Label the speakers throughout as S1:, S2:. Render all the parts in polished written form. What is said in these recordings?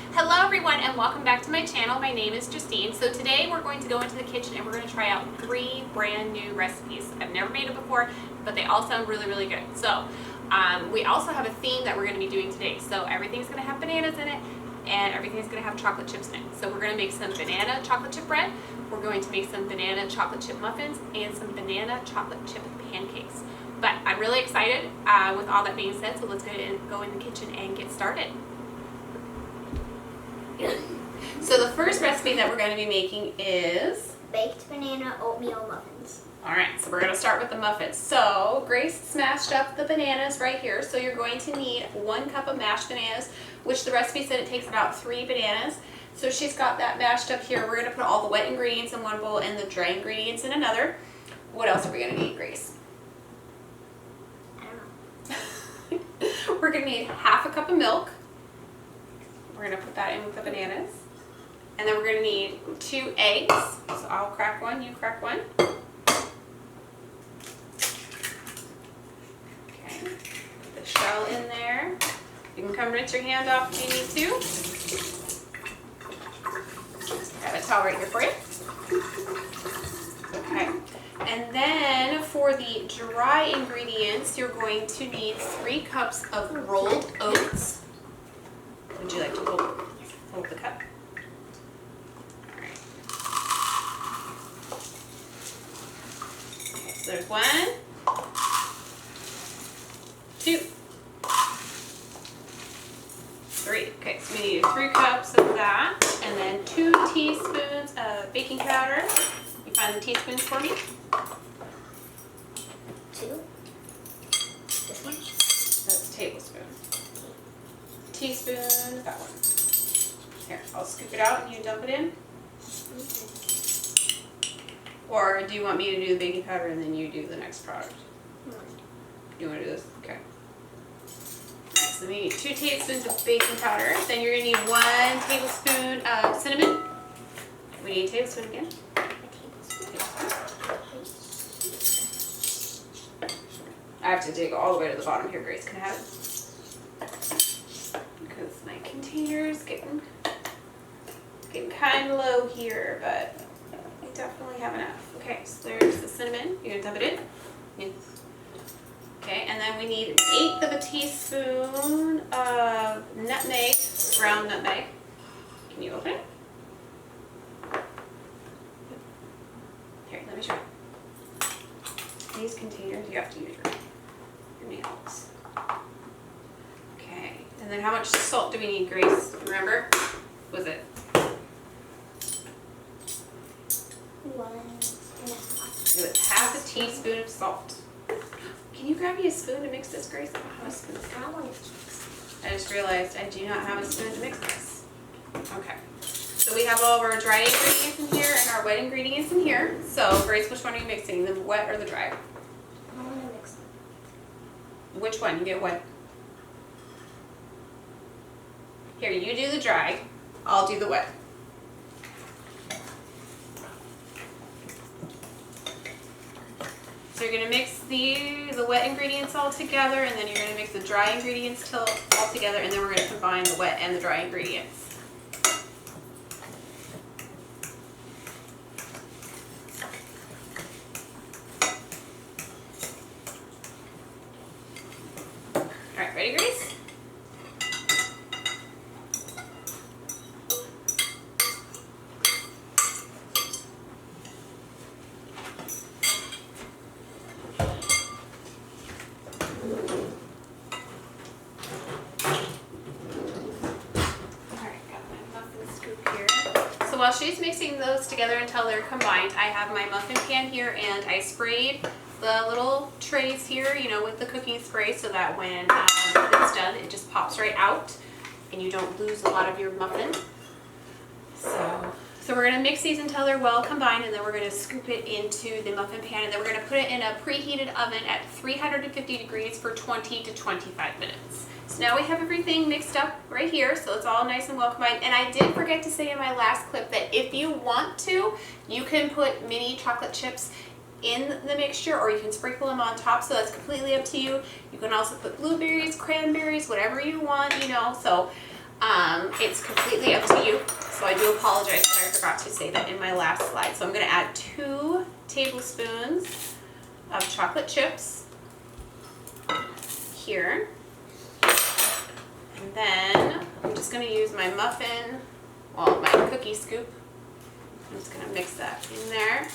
S1: Hello everyone and welcome back to my channel. My name is Justine. So today we're going to go into the kitchen and we're going to try out 3 brand new recipes. I've never made it before, but they all sound really, really good. So we also have a theme that we're going to be doing today. So everything's going to have bananas in it and everything's going to have chocolate chips in it. So we're going to make some banana chocolate chip bread. We're going to make some banana chocolate chip muffins and some banana chocolate chip pancakes. But I'm really excited with all that being said, so let's go ahead and go in the kitchen and get started. So the first recipe that we're going to be making is
S2: baked banana oatmeal muffins.
S1: Alright, so we're going to start with the muffins. So Grace smashed up the bananas right here. So you're going to need 1 cup of mashed bananas, which the recipe said it takes about 3 bananas. So she's got that mashed up here. We're going to put all the wet ingredients in one bowl and the dry ingredients in another. What else are we going to need, Grace?
S2: I don't know.
S1: We're going to need half a cup of milk. We're going to put that in with the bananas. And then we're going to need 2 eggs. So I'll crack one, you crack one. Okay, put the shell in there. You can come rinse your hand off if you need to. I have a towel right here for you. Okay, and then for the dry ingredients, you're going to need 3 cups of rolled oats. Would you like to hold the cup? All right. Okay, so there's 1, 2, 3. Okay, so we need 3 cups of that, and then 2 teaspoons of baking powder. You find the teaspoons for me?
S2: 2. This one?
S1: That's a tablespoon. Teaspoon, that one. Here, I'll scoop it out and you dump it in. Or do you want me to do the baking powder and then you do the next product? You want to do this? Okay. Alright, so we need 2 tablespoons of baking powder. Then you're going to need 1 tablespoon of cinnamon. We need a tablespoon again. I have to dig all the way to the bottom here, Grace. Can I have it? Because my container's getting kind of low here, but I definitely have enough. Okay, so there's the cinnamon. You're gonna dump it in. Yes. Okay, and then we need 1/8 of a teaspoon of nutmeg, ground nutmeg. Can you open it? Here, let me show you. These containers, you have to use your nails. Okay, and then how much salt do we need, Grace? Remember? Was it?
S2: 1.5.
S1: It was half a teaspoon of salt. Can you grab me a spoon to mix this, Grace? I don't have a spoon. I just realized I do not have a spoon to mix this. Okay. So we have all of our dry ingredients in here and our wet ingredients in here. So, Grace, which one are you mixing? The wet or the dry?
S2: I want to mix them.
S1: Which one? You get wet. Here, you do the dry. I'll do the wet. So you're going to mix the wet ingredients all together, and then you're going to mix the dry ingredients all together, and then we're going to combine the wet and the dry ingredients. Alright, ready, Grace? While she's mixing those together until they're combined, I have my muffin pan here and I sprayed the little trays here, you know, with the cooking spray so that when it's done, it just pops right out and you don't lose a lot of your muffin. So we're going to mix these until they're well combined, and then we're going to scoop it into the muffin pan, and then we're going to put it in a preheated oven at 350 degrees for 20 to 25 minutes. So now we have everything mixed up right here, so it's all nice and well combined. And I did forget to say in my last clip that if you want to, you can put mini chocolate chips in the mixture, or you can sprinkle them on top, so that's completely up to you. You can also put blueberries, cranberries, whatever you want, you know. So It's completely up to you. So I do apologize that I forgot to say that in my last slide. So I'm going to add 2 tablespoons of chocolate chips here. And then I'm just going to use my my cookie scoop. I'm just going to mix that in there.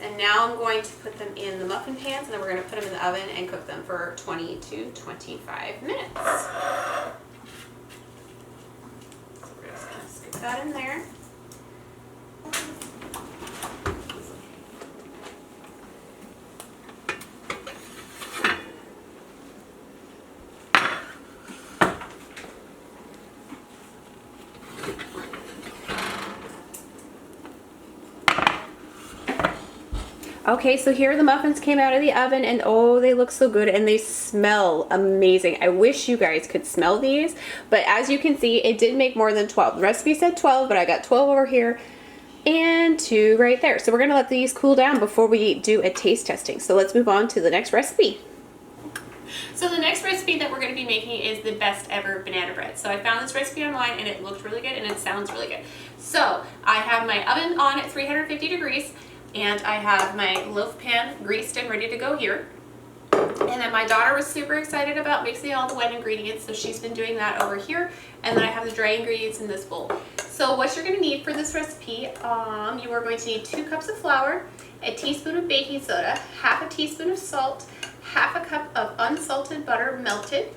S1: And now I'm going to put them in the muffin pans, and then we're going to put them in the oven and cook them for 20 to 25 minutes. So we're just going to scoop that in there. Okay, so here the muffins came out of the oven, and oh, they look so good and they smell amazing. I wish you guys could smell these, but as you can see, it did make more than 12. The recipe said 12, but I got 12 over here and 2 right there. So we're gonna let these cool down before we do a taste testing. So let's move on to the next recipe. So the next recipe that we're going to be making is the best ever banana bread. So I found this recipe online and it looked really good and it sounds really good. So I have my oven on at 350 degrees and I have my loaf pan greased and ready to go here. And then my daughter was super excited about mixing all the wet ingredients, so she's been doing that over here. And then I have the dry ingredients in this bowl. So what you're going to need for this recipe, you are going to need 2 cups of flour, a teaspoon of baking soda, half a teaspoon of salt, half a cup of unsalted butter melted,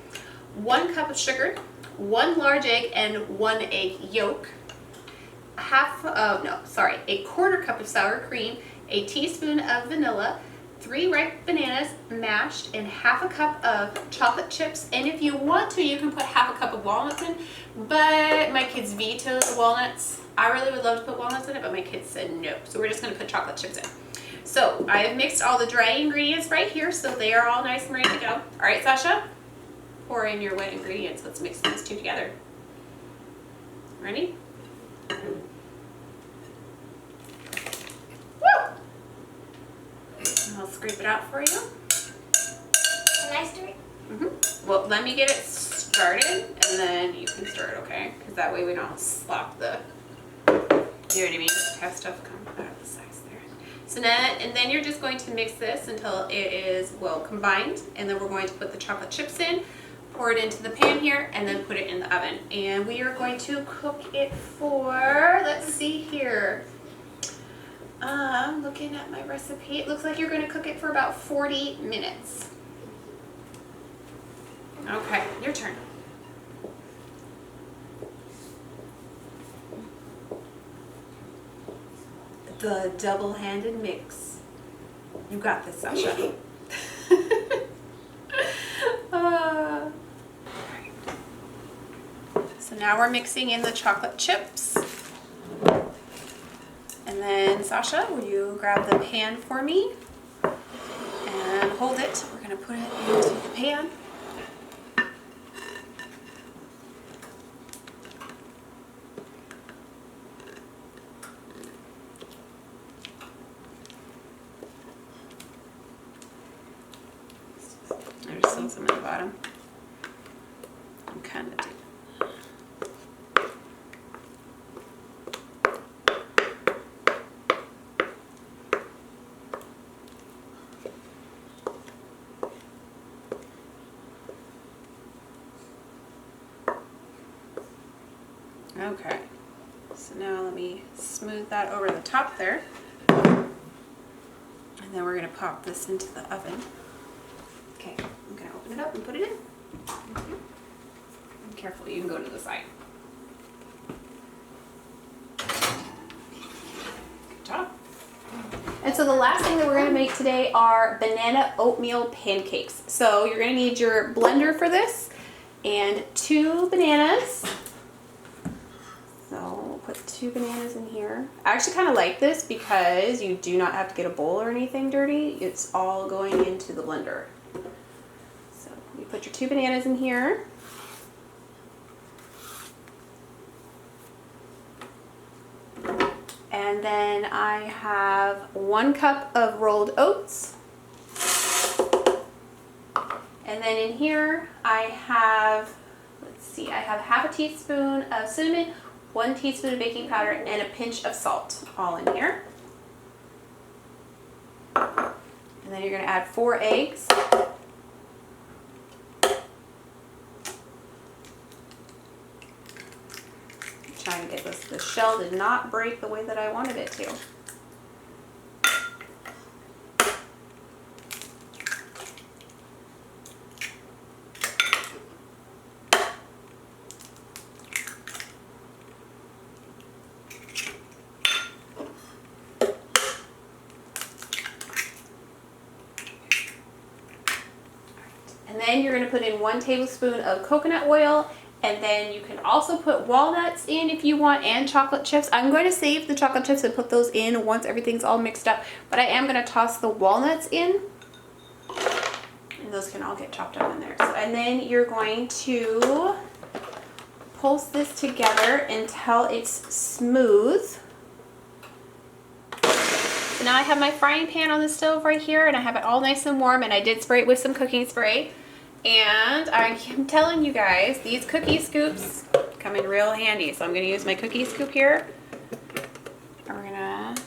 S1: 1 cup of sugar, 1 large egg and 1 egg yolk, a quarter cup of sour cream, a teaspoon of vanilla, 3 ripe bananas mashed, and half a cup of chocolate chips. And if you want to, you can put half a cup of walnuts in, but my kids vetoed the walnuts. I really would love to put walnuts in it, but my kids said no. So we're just going to put chocolate chips in. So I have mixed all the dry ingredients right here, so they are all nice and ready to go. All right, Sasha, pour in your wet ingredients. Let's mix these 2 together. Ready? Woo! I'll scrape it out for you.
S2: Can I stir it?
S1: Well, let me get it started, and then you can stir it, okay? Because that way we don't slop the, you know what I mean? Have stuff come out of the sides there. So then you're just going to mix this until it is well combined, and then we're going to put the chocolate chips in, pour it into the pan here, and then put it in the oven. And we are going to cook it for, let's see here. Looking at my recipe, it looks like you're going to cook it for about 40 minutes. Okay, your turn. The double-handed mix. You got this, Sasha. So now we're mixing in the chocolate chips. And then, Sasha, will you grab the pan for me and hold it? We're going to put it into the pan. There's still some at the bottom. I'm kind of doing. Okay, so now let me smooth that over the top there. And then we're going to pop this into the oven. Okay, I'm going to open it up and put it in. Be careful, you can go to the side. Good job. And so the last thing that we're going to make today are banana oatmeal pancakes. So you're going to need your blender for this and 2 bananas. So we'll put 2 bananas in here. I actually kind of like this because you do not have to get a bowl or anything dirty. It's all going into the blender. So you put your 2 bananas in here. And then I have 1 cup of rolled oats. And then in here I have, let's see, I have half a teaspoon of cinnamon, 1 teaspoon of baking powder, and a pinch of salt all in here. And then you're going to add 4 eggs. Trying to get this, the shell did not break the way that I wanted it to. And then you're going to put in 1 tablespoon of coconut oil, and then you can also put walnuts in if you want, and chocolate chips. I'm going to save the chocolate chips and put those in once everything's all mixed up, but I am going to toss the walnuts in, and those can all get chopped up in there. So, and then you're going to pulse this together until it's smooth. So now I have my frying pan on the stove right here, and I have it all nice and warm, and I did spray it with some cooking spray. And I'm telling you guys, these cookie scoops come in real handy. So I'm going to use my cookie scoop here. And we're going to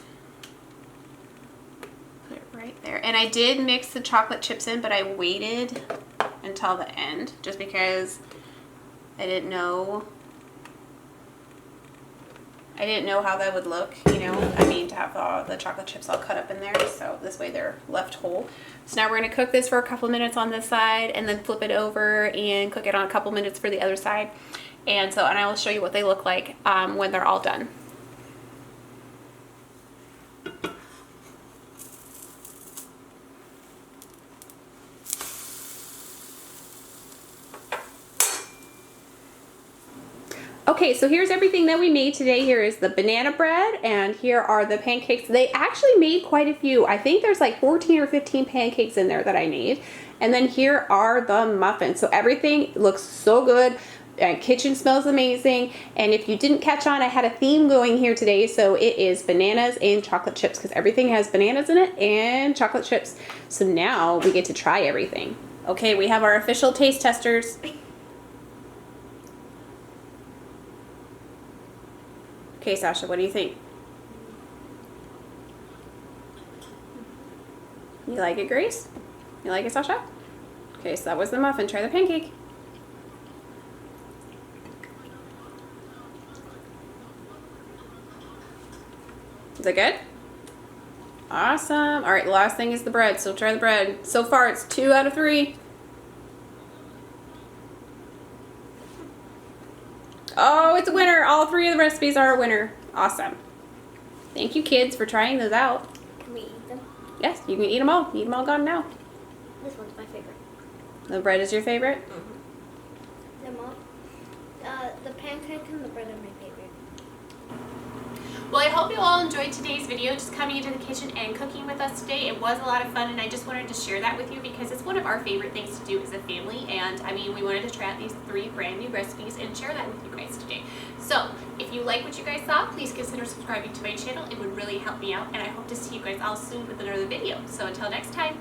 S1: put it right there. And I did mix the chocolate chips in, but I waited until the end just because I didn't know how that would look, you know. I mean, to have the chocolate chips all cut up in there, so this way they're left whole. So now we're going to cook this for a couple minutes on this side, and then flip it over and cook it on a couple minutes for the other side. And I will show you what they look like when they're all done. Okay, so here's everything that we made today. Here is the banana bread, and here are the pancakes. They actually made quite a few. I think there's like 14 or 15 pancakes in there that I made. And then here are the muffins. So everything looks so good. Kitchen smells amazing. And if you didn't catch on, I had a theme going here today. So it is bananas and chocolate chips, because everything has bananas in it and chocolate chips. So now we get to try everything. Okay, we have our official taste testers. Okay, Sasha, what do you think? You like it, Grace? You like it, Sasha? Okay, so that was the muffin. Try the pancake. Is it good? Awesome. All right, the last thing is the bread, so try the bread. So far, it's 2 out of 3. Oh, it's a winner. All 3 of the recipes are a winner. Awesome. Thank you, kids, for trying those out.
S2: Can we eat them?
S1: Yes, you can eat them all. Eat them all gone now.
S2: This one's my favorite.
S1: The bread is your favorite?
S2: The pancake and the bread are my favorite.
S1: Well, I hope you all enjoyed today's video, just coming into the kitchen and cooking with us today. It was a lot of fun, and I just wanted to share that with you because it's one of our favorite things to do as a family. And I mean, we wanted to try out these 3 brand new recipes and share that with you guys today. So if you like what you guys saw, please consider subscribing to my channel. It would really help me out, and I hope to see you guys all soon with another video. So until next time.